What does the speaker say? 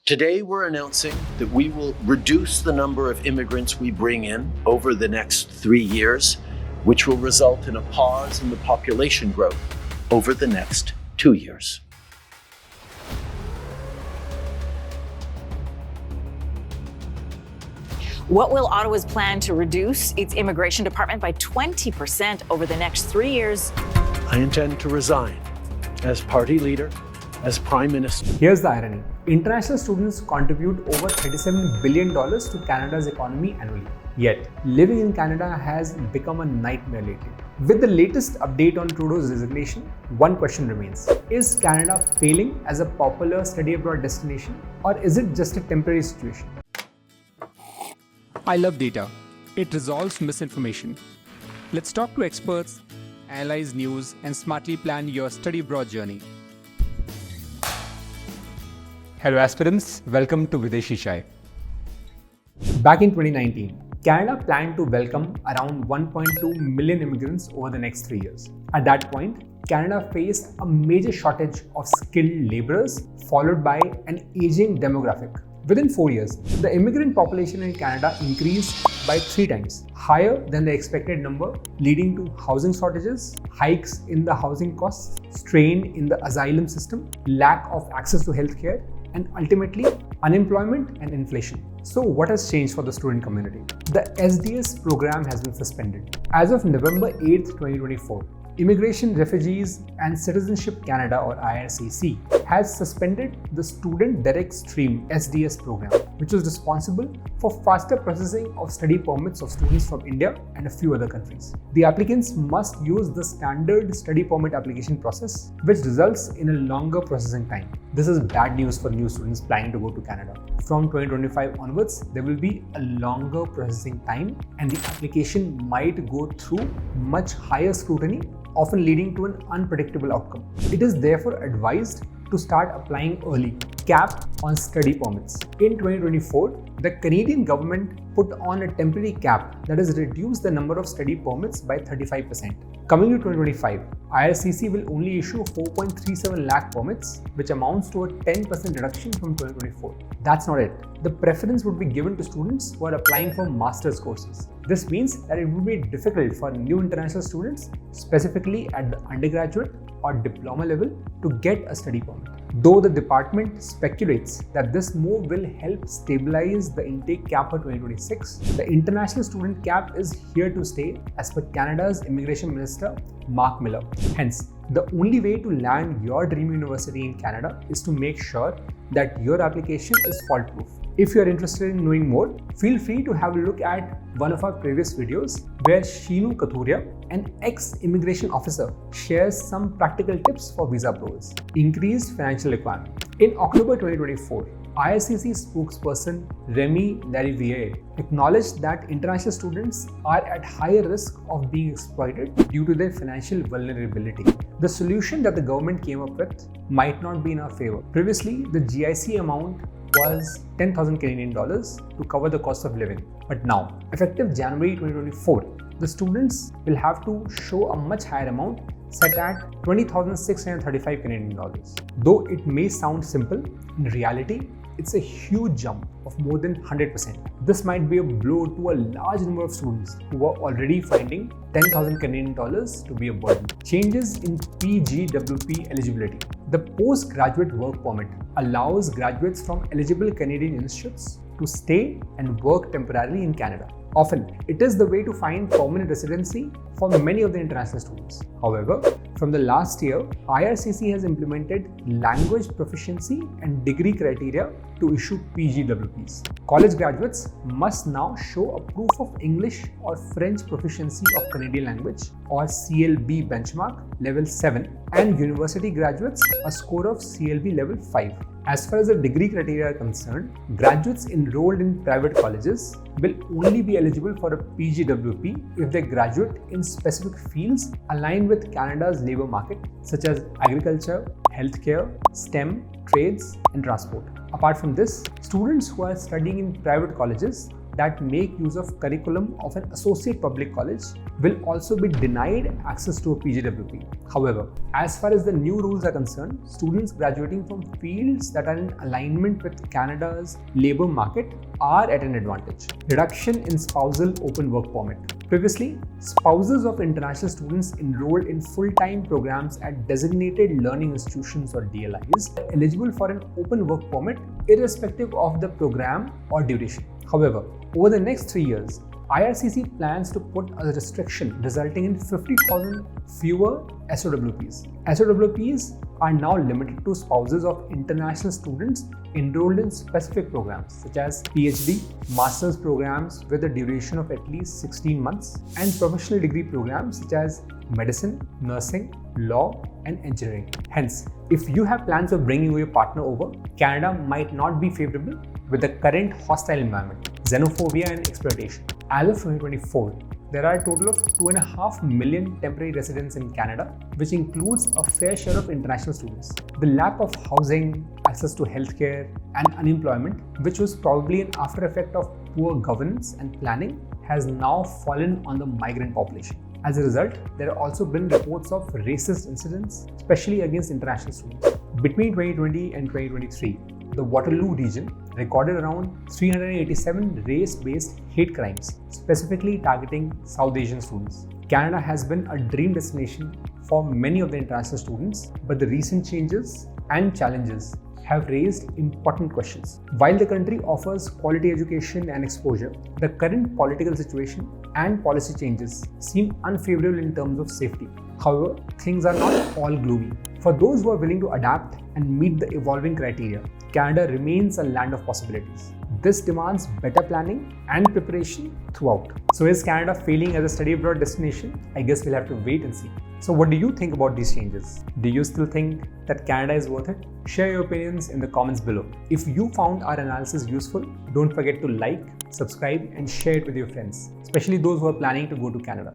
Today, we're announcing that we will reduce the number of immigrants we bring in over the next 3 years, which will result in a pause in the population growth over the next 2 years. What will Ottawa's plan to reduce its immigration department by 20% over the next 3 years? I intend to resign as party leader, as Prime Minister. Here's the irony. International students contribute over $37 billion to Canada's economy annually. Yet, living in Canada has become a nightmare lately. With the latest update on Trudeau's resignation, one question remains. Is Canada failing as a popular study abroad destination, or is it just a temporary situation? I love data. It resolves misinformation. Let's talk to experts, analyze news, and smartly plan your study abroad journey. Hello aspirants, welcome to Videshi Chai. Back in 2019, Canada planned to welcome around 1.2 million immigrants over the next 3 years. At that point, Canada faced a major shortage of skilled laborers, followed by an aging demographic. Within 4 years, the immigrant population in Canada increased by 3 times, higher than the expected number, leading to housing shortages, hikes in the housing costs, strain in the asylum system, lack of access to healthcare, and ultimately unemployment and inflation. So what has changed for the student community? The SDS program has been suspended. As of November 8, 2024, Immigration, Refugees and Citizenship Canada, or IRCC, has suspended the Student Direct Stream SDS program, which was responsible for faster processing of study permits of students from India and a few other countries. The applicants must use the standard study permit application process, which results in a longer processing time. This is bad news for new students planning to go to Canada. From 2025 onwards, there will be a longer processing time and the application might go through much higher scrutiny, often leading to an unpredictable outcome. It is therefore advised to start applying early. Cap on study permits. In 2024, the Canadian government put on a temporary cap that has reduced the number of study permits by 35%. Coming to 2025, IRCC will only issue 4.37 lakh permits, which amounts to a 10% reduction from 2024. That's not it. The preference would be given to students who are applying for master's courses. This means that it would be difficult for new international students, specifically at the undergraduate or diploma level, to get a study permit. Though the department speculates that this move will help stabilize the intake cap for 2026, the international student cap is here to stay as per Canada's Immigration Minister, Mark Miller. Hence, the only way to land your dream university in Canada is to make sure that your application is fault-proof. If you are interested in knowing more, feel free to have a look at one of our previous videos where Sheenu Kathuria, an ex-immigration officer, shares some practical tips for visa approvals. Increased financial requirement. In October 2024, IRCC spokesperson Remy Lariviere acknowledged that international students are at higher risk of being exploited due to their financial vulnerability. The solution that the government came up with might not be in our favor. Previously, the GIC amount was 10,000 Canadian dollars to cover the cost of living. But now, effective January 2024, the students will have to show a much higher amount, set at 20,635 Canadian dollars. Though it may sound simple, in reality, it's a huge jump of more than 100%. This might be a blow to a large number of students who are already finding 10,000 Canadian dollars to be a burden. Changes in PGWP eligibility. The postgraduate work permit allows graduates from eligible Canadian institutes to stay and work temporarily in Canada. Often, it is the way to find permanent residency for many of the international students. However, from the last year, IRCC has implemented language proficiency and degree criteria to issue PGWPs. College graduates must now show a proof of English or French proficiency of Canadian language or CLB benchmark level 7 and university graduates a score of CLB level 5. As far as the degree criteria are concerned, graduates enrolled in private colleges will only be eligible for a PGWP if they graduate in specific fields aligned with Canada's labour market, such as agriculture, healthcare, STEM, trades, and transport. Apart from this, students who are studying in private colleges that make use of curriculum of an associate public college will also be denied access to a PGWP. However, as far as the new rules are concerned, students graduating from fields that are in alignment with Canada's labour market are at an advantage. Reduction in spousal open work permit. Previously, spouses of international students enrolled in full-time programs at designated learning institutions or DLIs are eligible for an open work permit irrespective of the program or duration. However, over the next 3 years, IRCC plans to put a restriction resulting in 50,000 fewer SOWPs. SOWPs are now limited to spouses of international students enrolled in specific programs such as PhD, master's programs with a duration of at least 16 months, and professional degree programs such as medicine, nursing, law, and engineering. Hence, if you have plans of bringing your partner over, Canada might not be favorable with the current hostile environment, xenophobia, and exploitation. As of 2024, there are a total of 2.5 million temporary residents in Canada, which includes a fair share of international students. The lack of housing, access to healthcare, and unemployment, which was probably an after effect of poor governance and planning, has now fallen on the migrant population. As a result, there have also been reports of racist incidents, especially against international students. Between 2020 and 2023, the Waterloo region recorded around 387 race-based hate crimes, specifically targeting South Asian students. Canada has been a dream destination for many of the international students, but the recent changes and challenges have raised important questions. While the country offers quality education and exposure, the current political situation and policy changes seem unfavorable in terms of safety. However, things are not all gloomy. For those who are willing to adapt and meet the evolving criteria, Canada remains a land of possibilities. This demands better planning and preparation throughout. So is Canada failing as a study abroad destination? I guess we'll have to wait and see. So what do you think about these changes? Do you still think that Canada is worth it? Share your opinions in the comments below. If you found our analysis useful, don't forget to like, subscribe, and share it with your friends, especially those who are planning to go to Canada.